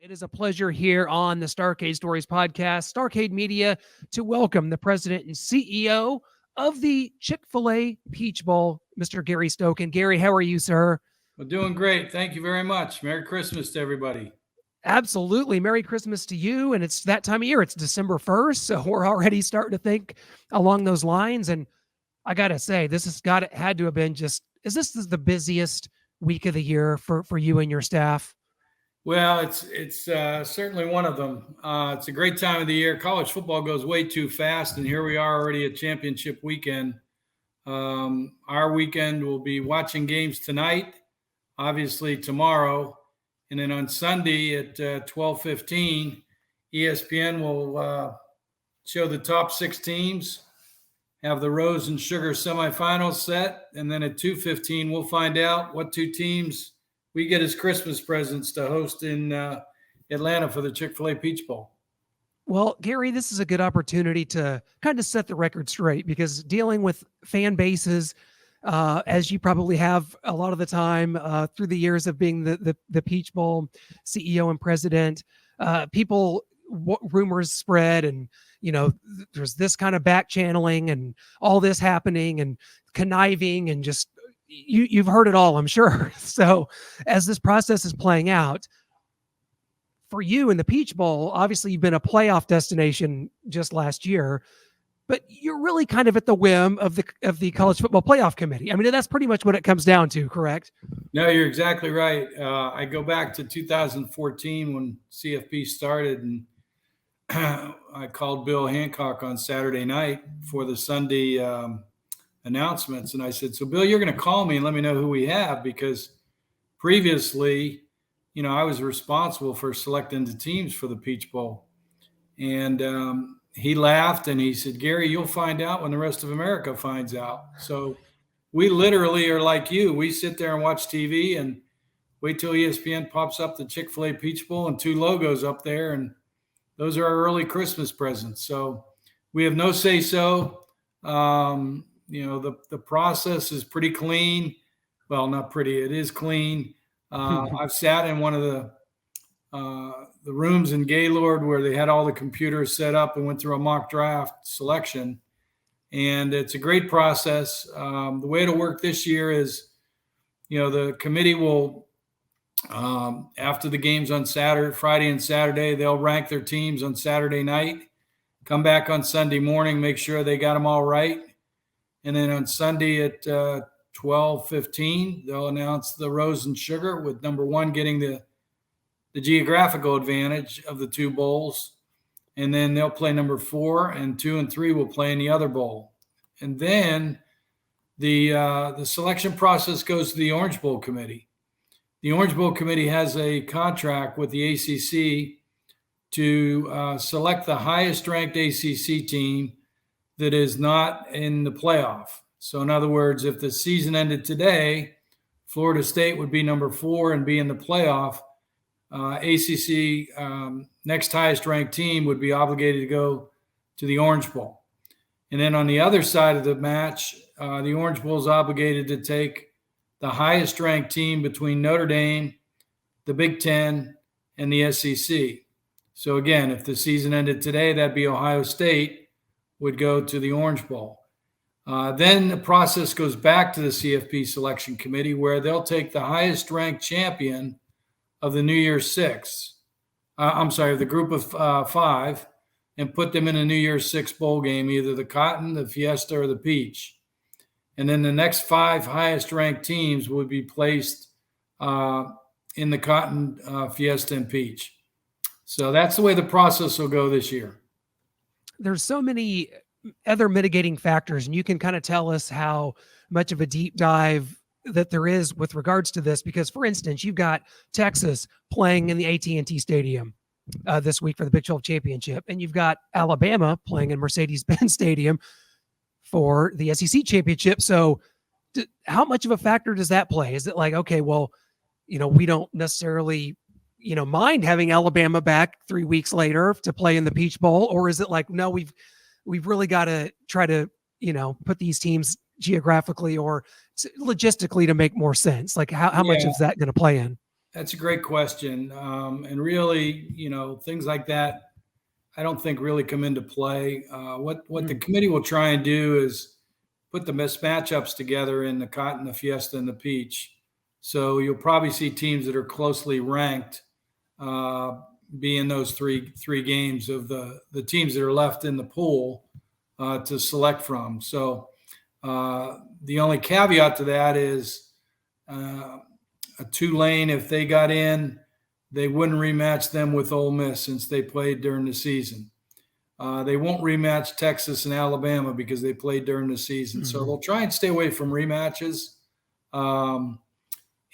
It is a pleasure here on the Starcade Stories podcast, Starcade Media, to welcome the president and CEO of the Chick-Fil-A Peach Bowl, Mr. Gary Stokan. Gary, how are you, sir? Well, doing great. Thank you very much. Merry Christmas to everybody. Absolutely. Merry Christmas to you. And it's that time of year. It's December 1st. So we're already starting to think along those lines. And I got to say, had to have been is this the busiest week of the year for you and your staff? Well, it's certainly one of them. It's a great time of the year. College football goes way too fast, and here we are already at championship weekend. Our weekend will be watching games tonight, obviously tomorrow, and then on Sunday at 12:15, ESPN will show the top 6 teams, have the Rose and Sugar semifinals set, and then at 2:15 we'll find out what 2 teams we get as Christmas presents to host in Atlanta for the Chick-Fil-A Peach Bowl. Well, Gary, this is a good opportunity to kind of set the record straight, because dealing with fan bases, as you probably have a lot of the time through the years of being the Peach Bowl CEO and president, rumors spread, and there's this kind of back channeling and all this happening and conniving and just you've heard it all, I'm sure. So as this process is playing out for you in the Peach Bowl, obviously you've been a playoff destination just last year, but you're really kind of at the whim of the College Football Playoff Committee. I mean, that's pretty much what it comes down to, correct? No, you're exactly right. I go back to 2014 when CFP started, and I called Bill Hancock on Saturday night for the Sunday announcements. And I said, so Bill, you're going to call me and let me know who we have, because previously, I was responsible for selecting the teams for the Peach Bowl. And he laughed and he said, Gary, you'll find out when the rest of America finds out. So we literally are like you. We sit there and watch TV and wait till ESPN pops up the Chick-fil-A Peach Bowl and 2 logos up there. And those are our early Christmas presents. So we have no say-so. The process is pretty clean. Well, not pretty. It is clean. I've sat in one of the rooms in Gaylord where they had all the computers set up and went through a mock draft selection. And it's a great process. The way it'll work this year is, the committee will, after the games on Friday and Saturday, they'll rank their teams on Saturday night, come back on Sunday morning, make sure they got them all right. And then on Sunday at 12:15, they'll announce the Rose and Sugar, with number 1 getting the geographical advantage of the 2 bowls. And then they'll play number 4, and 2 and 3 will play in the other bowl. And then the selection process goes to the Orange Bowl Committee. The Orange Bowl Committee has a contract with the ACC to select the highest ranked ACC team that is not in the playoff. So in other words, if the season ended today, Florida State would be number 4 and be in the playoff. ACC next highest ranked team would be obligated to go to the Orange Bowl. And then on the other side of the match, the Orange Bowl is obligated to take the highest ranked team between Notre Dame, the Big Ten, and the SEC. So again, if the season ended today, that'd be Ohio State would go to the Orange Bowl. Then the process goes back to the CFP selection committee, where they'll take the highest ranked champion of the New Year's Six, the group of 5, and put them in a New Year's Six bowl game, either the Cotton, the Fiesta, or the Peach. And then the next 5 highest ranked teams would be placed in the Cotton, Fiesta, and Peach. So that's the way the process will go this year. There's so many other mitigating factors, and you can kind of tell us how much of a deep dive that there is with regards to this, because for instance, you've got Texas playing in the AT&T Stadium this week for the Big 12 championship, and you've got Alabama playing in Mercedes-Benz Stadium for the SEC championship. So how much of a factor does that play? Is it like, okay, well, we don't necessarily mind having Alabama back 3 weeks later to play in the Peach Bowl? Or is it like, no, we've really got to try to, put these teams geographically or logistically to make more sense? Like how much is that going to play in? That's a great question. And really, things like that, I don't think really come into play. What the Mm. committee will try and do is put the best matchups together in the Cotton, the Fiesta, and the Peach. So you'll probably see teams that are closely ranked uh, be in those three games of the teams that are left in the pool to select from. So the only caveat to that is uh, a Tulane, if they got in, they wouldn't rematch them with Ole Miss since they played during the season. They won't rematch Texas and Alabama because they played during the season. So Mhm. they'll try and stay away from rematches. Um,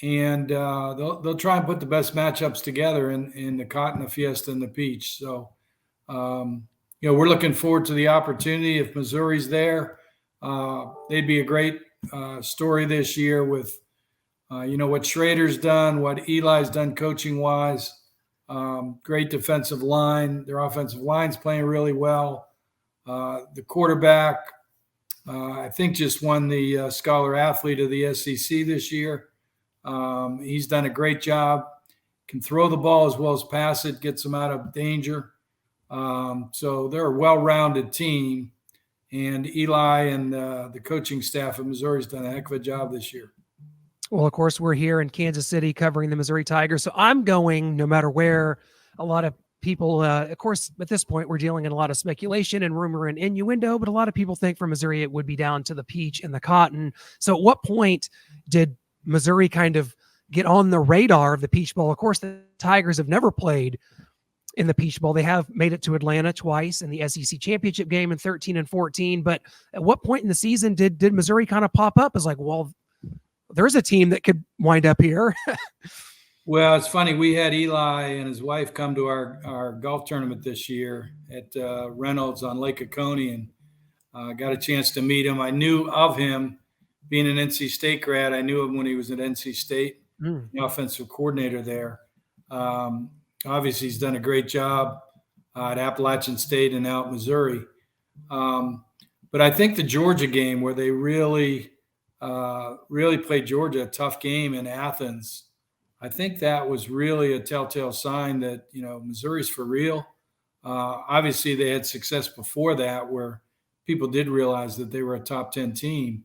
and they'll try and put the best matchups together in the Cotton, the Fiesta, and the Peach. So, we're looking forward to the opportunity. If Missouri's there, they'd be a great story this year with what Schrader's done, what Eli's done coaching wise. Great defensive line. Their offensive line's playing really well. The quarterback, I think, just won the Scholar Athlete of the SEC this year. He's done a great job. Can throw the ball as well as pass it, gets them out of danger. So they're a well-rounded team. And Eli and the coaching staff of Missouri's done a heck of a job this year. Well, of course, we're here in Kansas City covering the Missouri Tigers. So I'm going no matter where. A lot of people, of course, at this point, we're dealing in a lot of speculation and rumor and innuendo, but a lot of people think for Missouri, it would be down to the Peach and the Cotton. So at what point did Missouri kind of get on the radar of the Peach Bowl? Of course, the Tigers have never played in the Peach Bowl. They have made it to Atlanta twice in the SEC championship game in 13 and 14. But at what point in the season did Missouri kind of pop up as like, well, there's a team that could wind up here? Well, it's funny. We had Eli and his wife come to our golf tournament this year at Reynolds on Lake Oconee, and got a chance to meet him. I knew of him being an NC State grad. I knew him when he was at NC State, Mm. the offensive coordinator there. Um, Obviously, he's done a great job at Appalachian State and now at Missouri. But I think the Georgia game where they really played Georgia a tough game in Athens, I think that was really a telltale sign that, Missouri's for real. Obviously, they had success before that where people did realize that they were a top 10 team.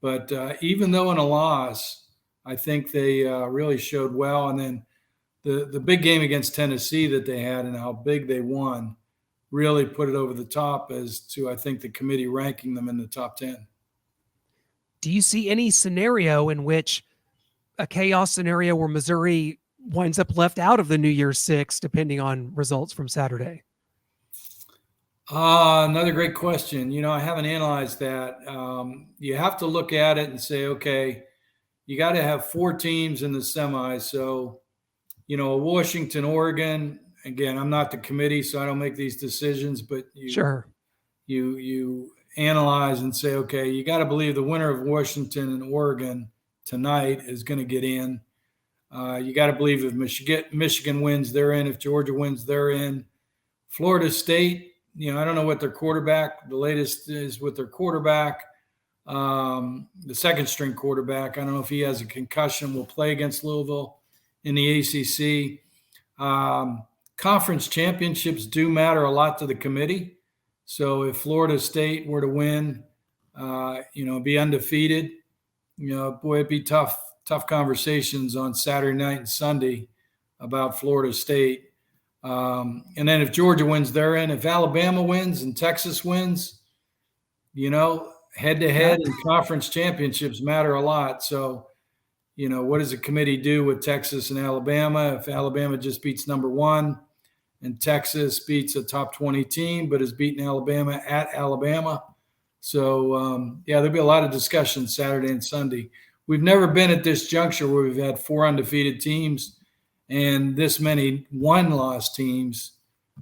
But even though in a loss, I think they really showed well. And then the big game against Tennessee that they had and how big they won really put it over the top as to, I think, the committee ranking them in the top 10. Do you see any scenario in which a chaos scenario where Missouri winds up left out of the New Year's Six, depending on results from Saturday? Another great question. I haven't analyzed that. You have to look at it and say, okay, you got to have four teams in the semis. So, Washington, Oregon. Again, I'm not the committee, so I don't make these decisions. But Sure. you analyze and say, okay, you got to believe the winner of Washington and Oregon tonight is going to get in. You got to believe if Michigan wins, they're in. If Georgia wins, they're in. Florida State. I don't know what their quarterback, the latest is with their quarterback, the second string quarterback. I don't know if he has a concussion, will play against Louisville in the ACC. Conference championships do matter a lot to the committee. So if Florida State were to win, be undefeated, boy, it'd be tough conversations on Saturday night and Sunday about Florida State. And then if Georgia wins, they're in. If Alabama wins and Texas wins, head-to-head and conference championships matter a lot. So, what does the committee do with Texas and Alabama? If Alabama just beats number one and Texas beats a top 20 team but has beaten Alabama at Alabama. So, there'll be a lot of discussion Saturday and Sunday. We've never been at this juncture where we've had four undefeated teams and this many one-loss teams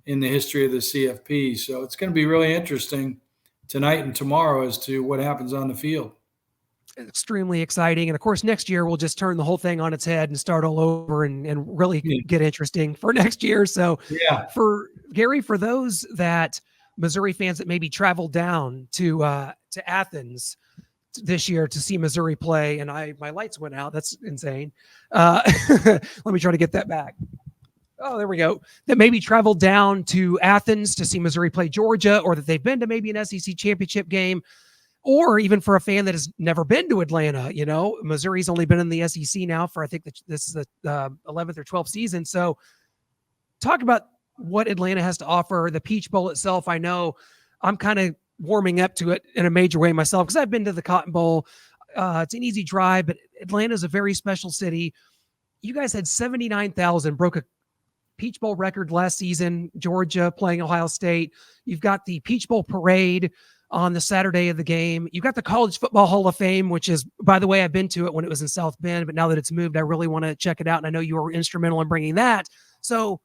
in the history of the CFP. So it's going to be really interesting tonight and tomorrow as to what happens on the field. Extremely exciting. And of course, next year we'll just turn the whole thing on its head and start all over and really get interesting for next year. So for Gary, for those that Missouri fans that maybe travel down to Athens this year to see Missouri play, and my lights went out. That's insane. Let me try to get that back. Oh, there we go. That maybe traveled down to Athens to see Missouri play Georgia, or that they've been to maybe an SEC championship game, or even for a fan that has never been to Atlanta. Missouri's only been in the SEC now for, I think this is the 11th or 12th season. So talk about what Atlanta has to offer. The Peach Bowl itself, I know I'm kind of warming up to it in a major way myself because I've been to the Cotton Bowl. It's an easy drive, but Atlanta is a very special city. You guys had 79,000, broke a Peach Bowl record last season, Georgia playing Ohio State. You've got the Peach Bowl parade on the Saturday of the game. You've got the College Football Hall of Fame, which is, by the way, I've been to it when it was in South Bend, but now that it's moved, I really want to check it out. And I know you were instrumental in bringing that. So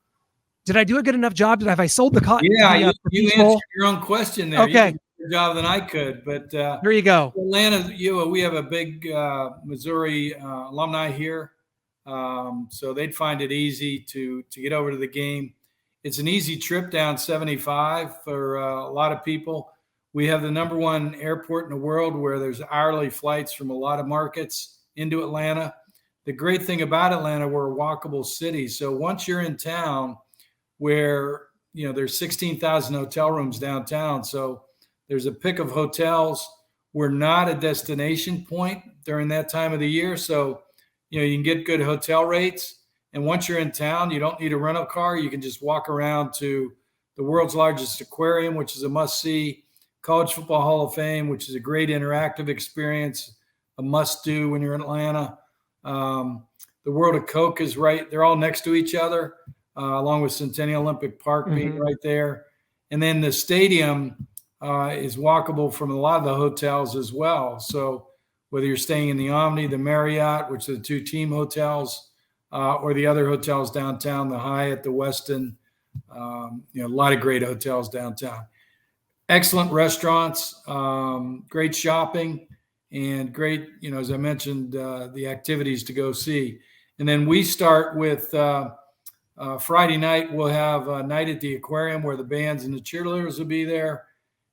did I do a good enough job? Have I sold the cotton? Yeah, you answered your own question there. Okay. You did a better job than I could. But there you go. Atlanta, we have a big Missouri alumni here. So they'd find it easy to get over to the game. It's an easy trip down 75 for a lot of people. We have the number one airport in the world where there's hourly flights from a lot of markets into Atlanta. The great thing about Atlanta, we're a walkable city. So once you're in town, where there's 16,000 hotel rooms downtown, so there's a pick of hotels. We're not a destination point during that time of the year, so you can get good hotel rates. And once you're in town, you don't need a rental car. You can just walk around to the world's largest aquarium, which is a must-see, College Football Hall of Fame, which is a great interactive experience, a must-do when you're in Atlanta. The World of Coke is right. They're all next to each other. Along with Centennial Olympic Park being right there. And then the stadium is walkable from a lot of the hotels as well. So whether you're staying in the Omni, the Marriott, which are the two team hotels, or the other hotels downtown, the Hyatt, the Westin, a lot of great hotels downtown. Excellent restaurants, great shopping, and great, as I mentioned, the activities to go see. And then we start with Friday night, we'll have a night at the aquarium where the bands and the cheerleaders will be there.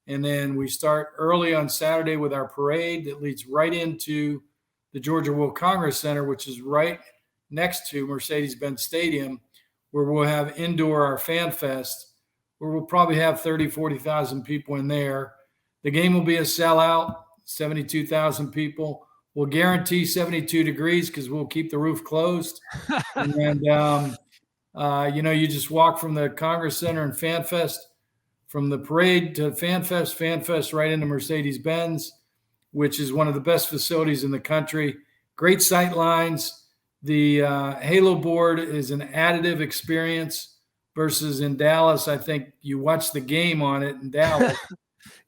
And then we start early on Saturday with our parade that leads right into the Georgia World Congress Center, which is right next to Mercedes-Benz Stadium, where we'll have indoor our Fan Fest, where we'll probably have 30, 40,000 people in there. The game will be a sellout, 72,000 people. We'll guarantee 72 degrees because we'll keep the roof closed. And you just walk from the Congress Center and Fan Fest, from the parade to Fan Fest right into Mercedes-Benz, which is one of the best facilities in the country. Great sight lines. The Halo board is an additive experience versus in Dallas. I think you watch the game on it in Dallas.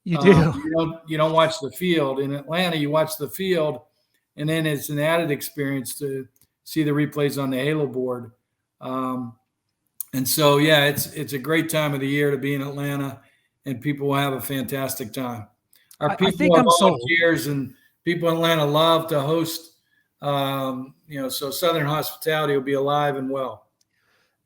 You do. You don't watch the field. In Atlanta, you watch the field, and then it's an added experience to see the replays on the Halo board. And so, it's a great time of the year to be in Atlanta, and people will have a fantastic time. Our people are volunteers, and people in Atlanta love to host. So Southern hospitality will be alive and well.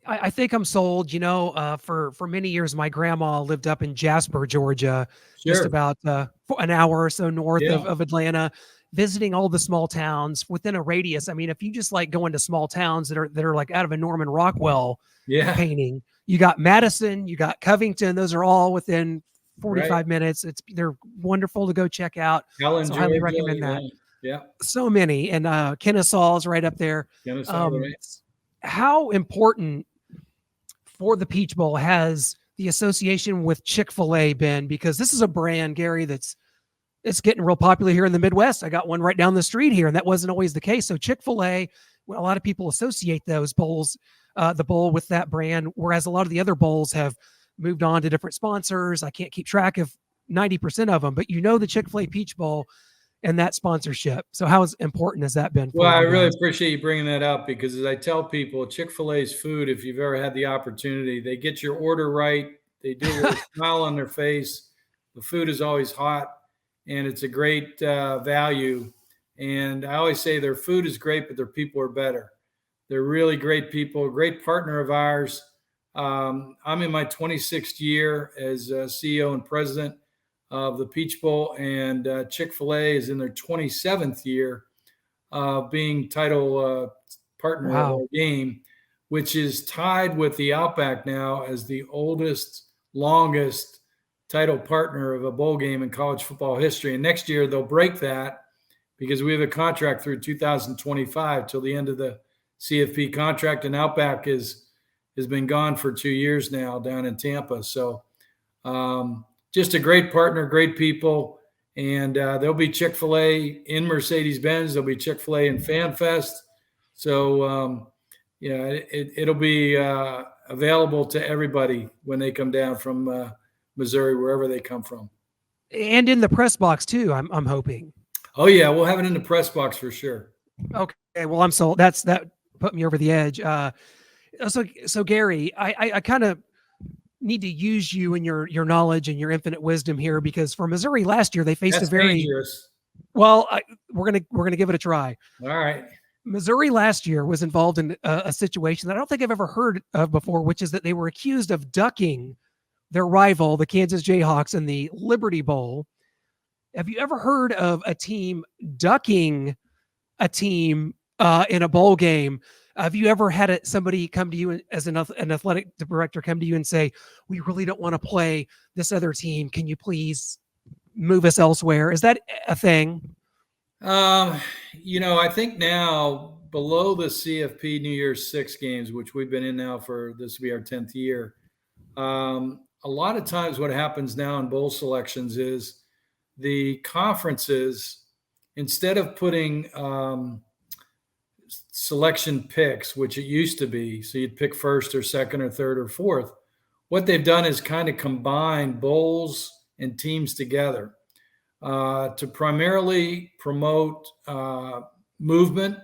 I think I'm sold. For many years, my grandma lived up in Jasper, Georgia, just about an hour or so north of Atlanta, visiting all the small towns within a radius. I mean, if you just like go into small towns that are like out of a Norman Rockwell painting, you got Madison, you got Covington. Those are all within 45 minutes. They're wonderful to go check out. So I highly recommend that. Yeah. So many. And Kennesaw's right up there. How important for the Peach Bowl has the association with Chick-Fil-A been? Because this is a brand, Gary, it's getting real popular here in the Midwest. I got one right down the street here, and that wasn't always the case. So Chick-fil-A, a lot of people associate those bowls, the bowl with that brand, whereas a lot of the other bowls have moved on to different sponsors. I can't keep track of 90% of them, but the Chick-fil-A Peach Bowl and that sponsorship. So how important has that been? Well, I really appreciate you bringing that up, because as I tell people, Chick-fil-A's food, if you've ever had the opportunity, they get your order right. They do it with a smile on their face. The food is always hot, and it's a great value. And I always say their food is great, but their people are better. They're really great people, a great partner of ours. I'm in my 26th year as CEO and president. of the Peach Bowl, and Chick-fil-A is in their 27th year being title partner of Wow. our game, which is tied with the Outback now as the oldest, longest title partner of a bowl game in college football history. And next year they'll break that because we have a contract through 2025 till the end of the CFP contract, and Outback has been gone for 2 years now down in Tampa. So just a great partner, great people. And there'll be Chick-fil-A in Mercedes-Benz. There'll be Chick-fil-A in FanFest. So, it'll be available to everybody when they come down from Missouri, wherever they come from. And in the press box too, I'm hoping. Oh, yeah, we'll have it in the press box for sure. Okay, well, I'm sold. That put me over the edge. So Gary, I kind of need to use you and your knowledge and your infinite wisdom here, because for Missouri last year they faced That's a very dangerous. well. We're gonna give it a try. All right. Missouri last year was involved in a situation that I don't think I've ever heard of before, which is that they were accused of ducking their rival, the Kansas Jayhawks, in the Liberty Bowl. Have you ever heard of a team ducking a team in a bowl game? Have you ever had somebody come to you as an athletic director come to you and say, "We really don't want to play this other team. Can you please move us elsewhere?" Is that a thing? I think now below the CFP New Year's Six games, which we've been in now for this will be our 10th year. A lot of times what happens now in bowl selections is the conferences, instead of putting selection picks, which it used to be, so you'd pick first or second or third or fourth, what they've done is kind of combine bowls and teams together to primarily promote movement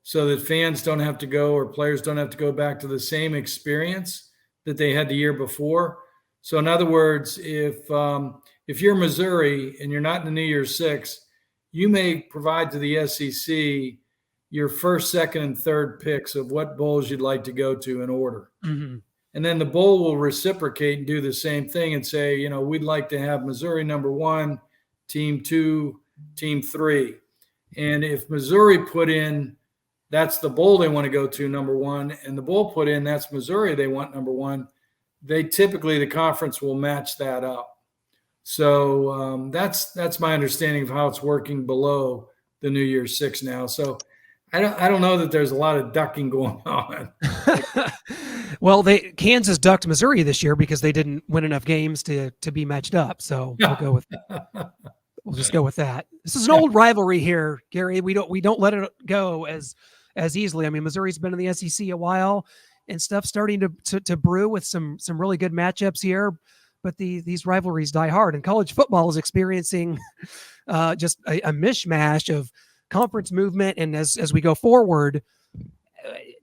so that fans don't have to go, or players don't have to go back to the same experience that they had the year before. So in other words, if you're Missouri and you're not in the New Year's Six, you may provide to the SEC your first, second, and third picks of what bowls you'd like to go to in order. Mm-hmm. And then the bowl will reciprocate and do the same thing and say, we'd like to have Missouri number 1, team 2, team 3. And if Missouri put in, that's the bowl they want to go to, number 1, and the bowl put in, that's Missouri they want number 1, the conference will match that up. So that's my understanding of how it's working below the New Year's Six now. So I don't know that there's a lot of ducking going on. Well, Kansas ducked Missouri this year because they didn't win enough games to be matched up. So we'll just go with that. This is an old rivalry here, Gary. We don't let it go as easily. I mean, Missouri's been in the SEC a while, and stuff's starting to brew with some really good matchups here. But these rivalries die hard, and college football is experiencing just a mishmash of conference movement. And as we go forward,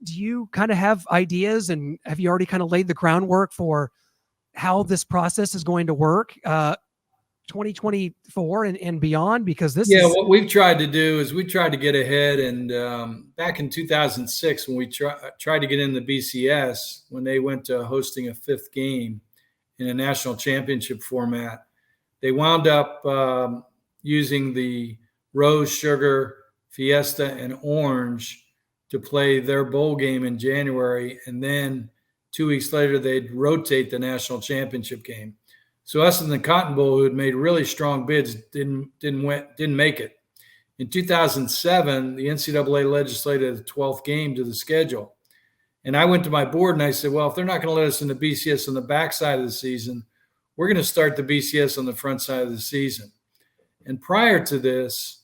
do you kind of have ideas, and have you already kind of laid the groundwork for how this process is going to work 2024 and beyond? Because what we've tried to do is we tried to get ahead, and back in 2006 when we tried to get in the BCS, when they went to hosting a 5th game in a national championship format, they wound up using the Rose, Sugar, Fiesta, and Orange to play their bowl game in January, and then 2 weeks later they'd rotate the national championship game. So us in the Cotton Bowl, who had made really strong bids, didn't make it. In 2007, the NCAA legislated a 12th game to the schedule. And I went to my board and I said, well, if they're not going to let us in the BCS on the back side of the season, we're going to start the BCS on the front side of the season. And prior to this,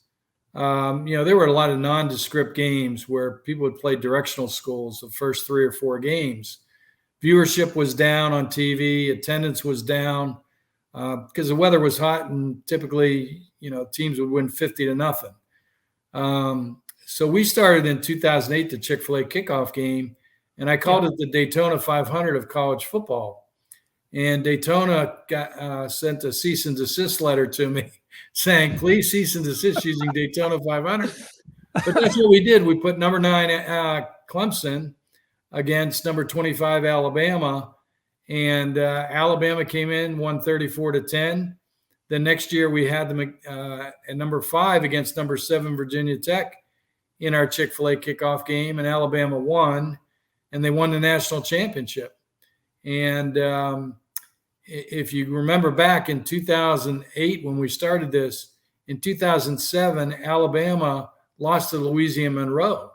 there were a lot of nondescript games where people would play directional schools the first 3 or 4 games. Viewership was down on TV, attendance was down because the weather was hot, and typically, teams would win 50-0. So we started in 2008 the Chick-fil-A kickoff game, and I called it the Daytona 500 of college football. And Daytona sent a cease and desist letter to me saying, please cease and desist using Daytona 500. But that's what we did. We put number 9 Clemson against number 25 Alabama, and Alabama came in, won 34-10. Then next year we had them at number 5 against number 7 Virginia Tech in our Chick-fil-A kickoff game, and Alabama won, and they won the national championship. And if you remember back in 2008 when we started this, in 2007, Alabama lost to Louisiana Monroe.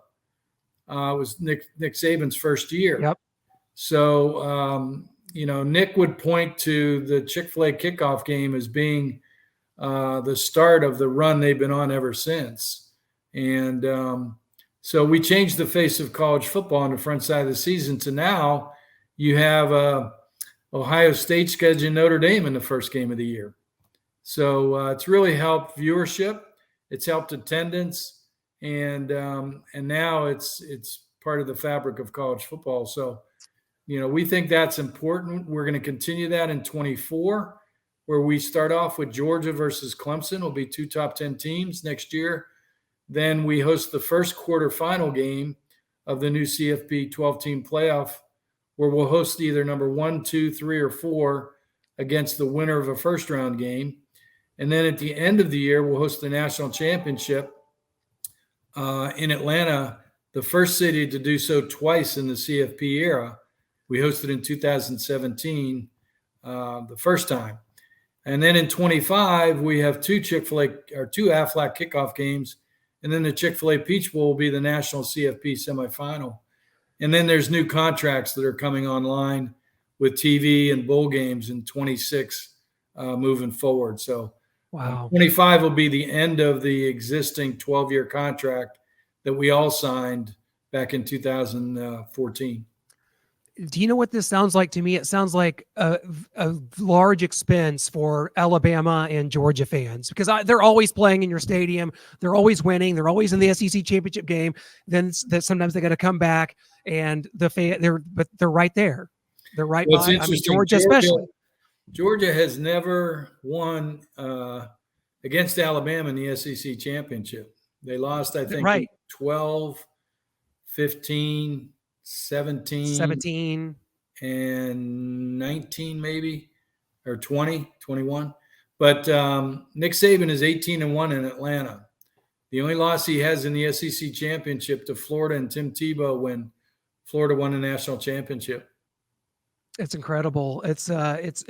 It was Nick Saban's first year. Yep. So, Nick would point to the Chick-fil-A kickoff game as being the start of the run they've been on ever since. And so we changed the face of college football on the front side of the season to now you have Ohio State scheduling Notre Dame in the first game of the year. So it's really helped viewership. It's helped attendance. And now it's part of the fabric of college football. So, we think that's important. We're going to continue that in 24, where we start off with Georgia versus Clemson. Will be 2 top 10 teams next year. Then we host the first quarterfinal game of the new CFP 12-team playoff, where we'll host either number 1, 2, 3, or 4 against the winner of a first-round game. And then at the end of the year, we'll host the national championship in Atlanta, the first city to do so twice in the CFP era. We hosted in 2017, the first time. And then in 25, we have 2 Chick-fil-A or 2 Aflac kickoff games. And then the Chick-fil-A Peach Bowl will be the national CFP semifinal. And then there's new contracts that are coming online with TV and bowl games in 26 moving forward. So wow. 25 will be the end of the existing 12-year contract that we all signed back in 2014. Do you know what this sounds like to me? It sounds like a large expense for Alabama and Georgia fans, because they're always playing in your stadium. They're always winning. They're always in the SEC championship game. Then sometimes they got to come back, and they're right there. They're right by. Georgia especially. Georgia has never won against Alabama in the SEC championship. They lost, I think, 12, 15, 17, and 19 maybe, or 20, 21. But Nick Saban is 18-1 in Atlanta. The only loss he has in the SEC championship to Florida and Tim Tebow when Florida won the national championship. It's incredible. It's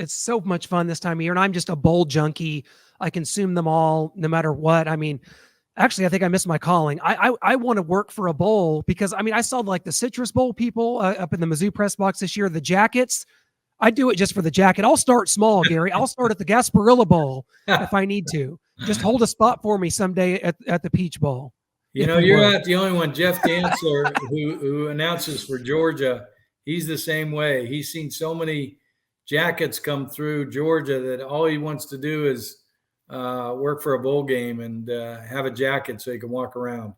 so much fun this time of year, and I'm just a bowl junkie. I consume them all no matter what. I mean, actually, I think I missed my calling. I want to work for a bowl because, I saw like the Citrus Bowl people up in the Mizzou press box this year, the jackets. I do it just for the jacket. I'll start small, Gary. I'll start at the Gasparilla Bowl if I need to. Just hold a spot for me someday at the Peach Bowl. You're not the only one. Jeff Dantzler, who announces for Georgia, he's the same way. He's seen so many jackets come through Georgia that all he wants to do is work for a bowl game and have a jacket so he can walk around.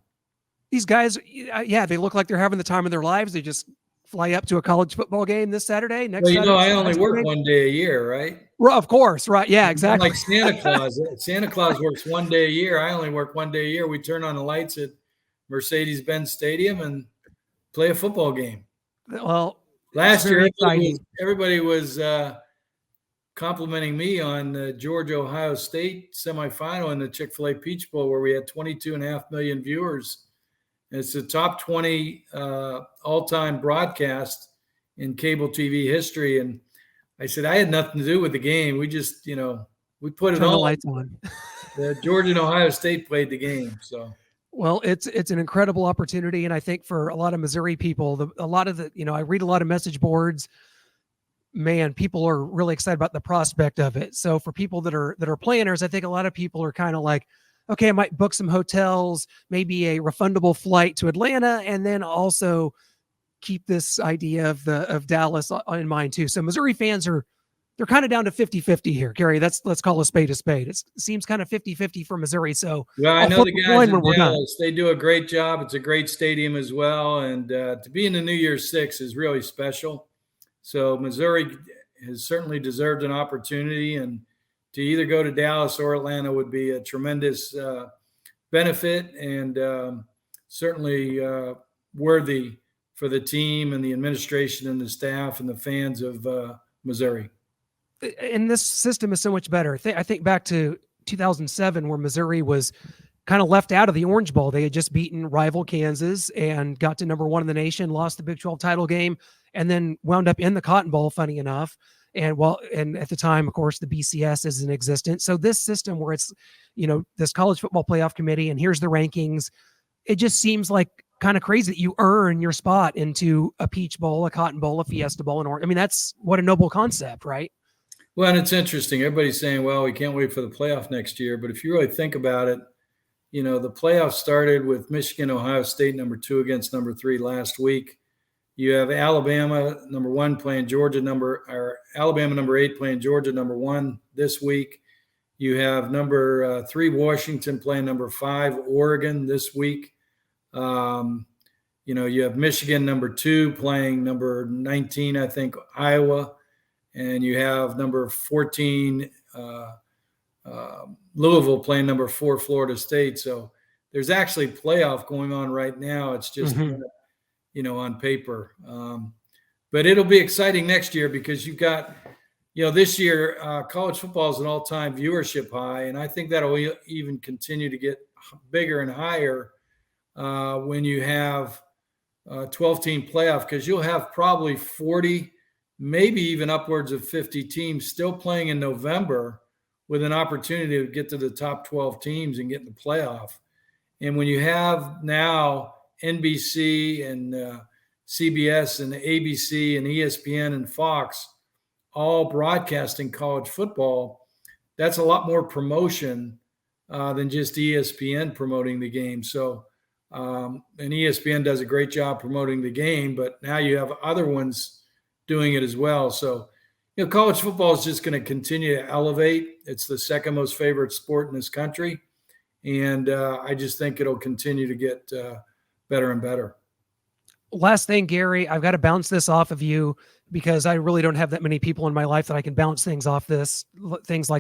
These guys, they look like they're having the time of their lives. They just fly up to a college football game this Saturday. I only work one day a year, right? Well, of course, right? Yeah, exactly. Like Santa Claus. Santa Claus works one day a year. I only work one day a year. We turn on the lights at Mercedes-Benz Stadium and play a football game. Well, last year everybody was complimenting me on the Georgia-Ohio State semifinal in the Chick-fil-A Peach Bowl, where we had 22.5 million viewers. It's the top 20 all-time broadcast in cable TV history. And I said, I had nothing to do with the game. We just, we put it on. The lights on. Georgia and Ohio State played the game. So. Well, it's an incredible opportunity. And I think for a lot of Missouri people, I read a lot of message boards. Man, people are really excited about the prospect of it. So for people that are planners, I think a lot of people are kind of like, okay, I might book some hotels, maybe a refundable flight to Atlanta, and then also keep this idea of Dallas in mind too. So Missouri fans they're kind of down to 50-50 here, Gary. Let's call a spade a spade. It seems kind of 50-50 for Missouri. So I know the guys in Dallas, they do a great job. It's a great stadium as well. And to be in the New Year's Six is really special. So Missouri has certainly deserved an opportunity, and to either go to Dallas or Atlanta would be a tremendous benefit, and certainly worthy for the team and the administration and the staff and the fans of Missouri. And this system is so much better. I think back to 2007, where Missouri was kind of left out of the Orange Bowl. They had just beaten rival Kansas and got to number one in the nation, lost the Big 12 title game, and then wound up in the Cotton Bowl, funny enough. And at the time, of course, the BCS is in existence. So this system where it's, this college football playoff committee, and here's the rankings, it just seems like kind of crazy that you earn your spot into a Peach Bowl, a Cotton Bowl, a Fiesta Bowl, and I mean, that's what a noble concept, right? Well, and it's interesting. Everybody's saying, well, we can't wait for the playoff next year. But if you really think about it, the playoffs started with Michigan, Ohio State, number 2 against number 3 last week. You have Alabama, number 1, playing Alabama, number 8, playing Georgia, number 1 this week. You have number 3, Washington, playing number 5, Oregon, this week. You have Michigan, number 2, playing number 19, I think, Iowa. And you have number 14, Louisville, playing number 4, Florida State. So there's actually playoff going on right now. It's just, on paper. But it'll be exciting next year because you've got, this year, college football is an all-time viewership high. And I think that'll even continue to get bigger and higher when you have 12-team playoff, because you'll have probably 40, maybe even upwards of 50 teams still playing in November with an opportunity to get to the top 12 teams and get in the playoff. And when you have now NBC and CBS and ABC and ESPN and Fox all broadcasting college football, that's a lot more promotion than just ESPN promoting the game. So, and ESPN does a great job promoting the game, but now you have other ones doing it as well. So, college football is just going to continue to elevate. It's the second most favorite sport in this country. And I just think it'll continue to get better and better. Last thing, Gary, I've got to bounce this off of you because I really don't have that many people in my life that I can bounce things like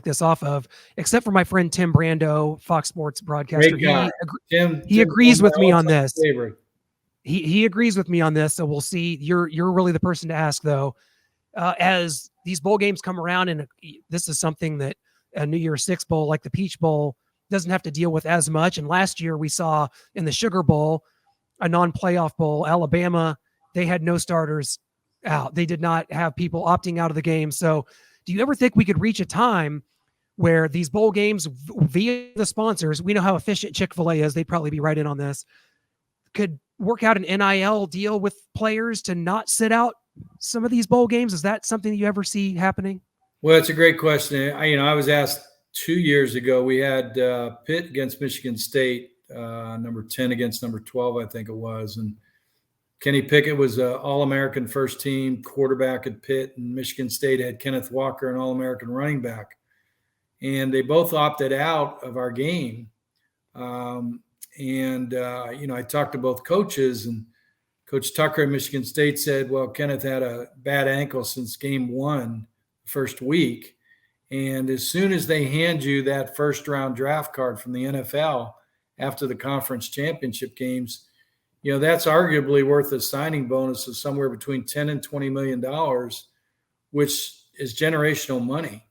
this off of, except for my friend Tim Brando, Fox Sports broadcaster. Great guy. He agrees with me on this. He agrees with me on this. So we'll see. You're really the person to ask, though. As these bowl games come around, and this is something that a New Year's Six bowl like the Peach Bowl doesn't have to deal with as much. And last year we saw in the Sugar Bowl, a non-playoff bowl, Alabama, they had no starters out. They did not have people opting out of the game. So do you ever think we could reach a time where these bowl games via the sponsors, we know how efficient Chick-Fil-A is, they'd probably be right in on this, could work out an NIL deal with players to not sit out some of these bowl games? Is that something you ever see happening? Well, it's a great question. I was asked 2 years ago. We had Pitt against Michigan State, number 10 against number 12, I think it was. And Kenny Pickett was an All-American first team quarterback at Pitt, and Michigan State had Kenneth Walker, an All-American running back. And they both opted out of our game. I talked to both coaches, and Coach Tucker at Michigan State said, well, Kenneth had a bad ankle since game 1, first week. And as soon as they hand you that first round draft card from the NFL after the conference championship games, that's arguably worth a signing bonus of somewhere between $10 and $20 million, which is generational money.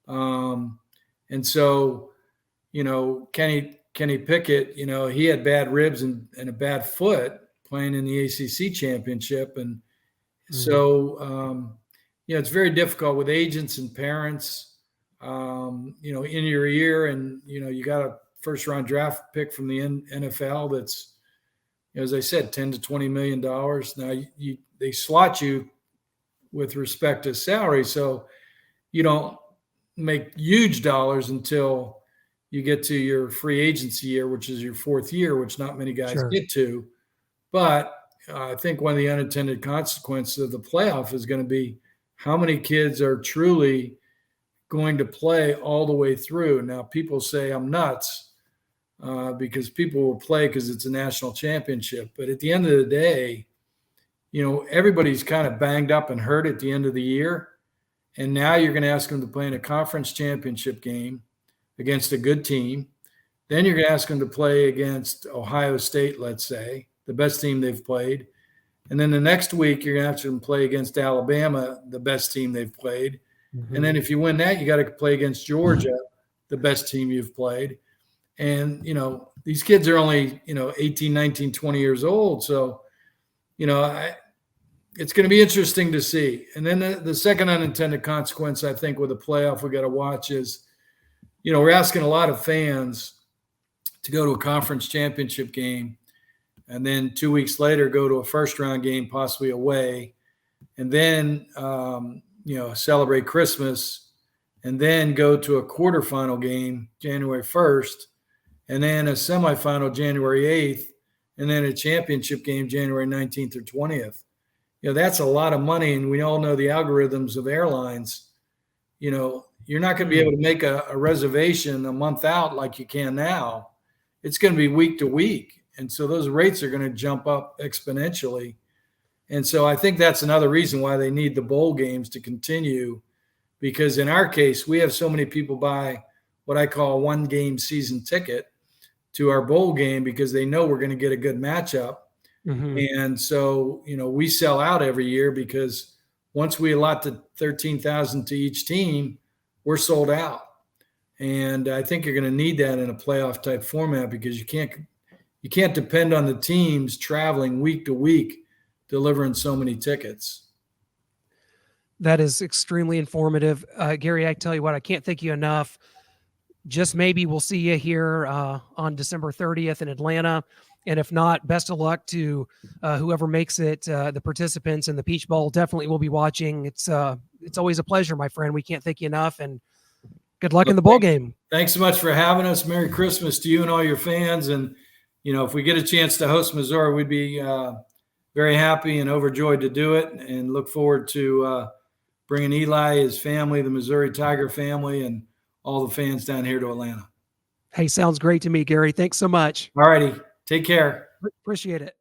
And so, Kenny Pickett, he had bad ribs and a bad foot playing in the ACC championship. And so, it's very difficult with agents and parents, in your ear, and, you got a first round draft pick from the NFL that's, as I said, $10 to $20 million. Now they slot you with respect to salary. So you don't make huge dollars until you get to your free agency year, which is your 4th year, which not many guys get to. But I think one of the unintended consequences of the playoff is going to be how many kids are truly going to play all the way through. Now, people say I'm nuts because people will play because it's a national championship. But at the end of the day, everybody's kind of banged up and hurt at the end of the year. And now you're going to ask them to play in a conference championship game against a good team. Then you're going to ask them to play against Ohio State, let's say, the best team they've played. And then the next week, you're going to have to play against Alabama, the best team they've played. And then if you win that, you got to play against Georgia, the best team you've played. And, these kids are only, 18, 19, 20 years old. So, it's going to be interesting to see. And then the second unintended consequence, I think, with the playoff we got to watch is, we're asking a lot of fans to go to a conference championship game and then 2 weeks later go to a first round game, possibly away, and then, celebrate Christmas and then go to a quarterfinal game January 1st and then a semifinal January 8th and then a championship game January 19th or 20th. That's a lot of money. And we all know the algorithms of airlines. You're not going to be able to make a reservation a month out like you can now. It's going to be week to week. And so those rates are going to jump up exponentially. And so I think that's another reason why they need the bowl games to continue, because in our case, we have so many people buy what I call a one game season ticket to our bowl game because they know we're going to get a good matchup. And so, we sell out every year because once we allot the 13,000 to each team, we're sold out. And I think you're going to need that in a playoff type format because you can't depend on the teams traveling week to week, delivering so many tickets. That is extremely informative. Gary, I tell you what, I can't thank you enough. Just maybe we'll see you here on December 30th in Atlanta. And if not, best of luck to whoever makes it, the participants in the Peach Bowl. Definitely will be watching. It's always a pleasure, my friend. We can't thank you enough, and good luck in the bowl game. Thanks so much for having us. Merry Christmas to you and all your fans. And, if we get a chance to host Missouri, we'd be very happy and overjoyed to do it, and look forward to bringing Eli, his family, the Missouri Tiger family, and all the fans down here to Atlanta. Hey, sounds great to me, Gary. Thanks so much. All righty. Take care. Appreciate it.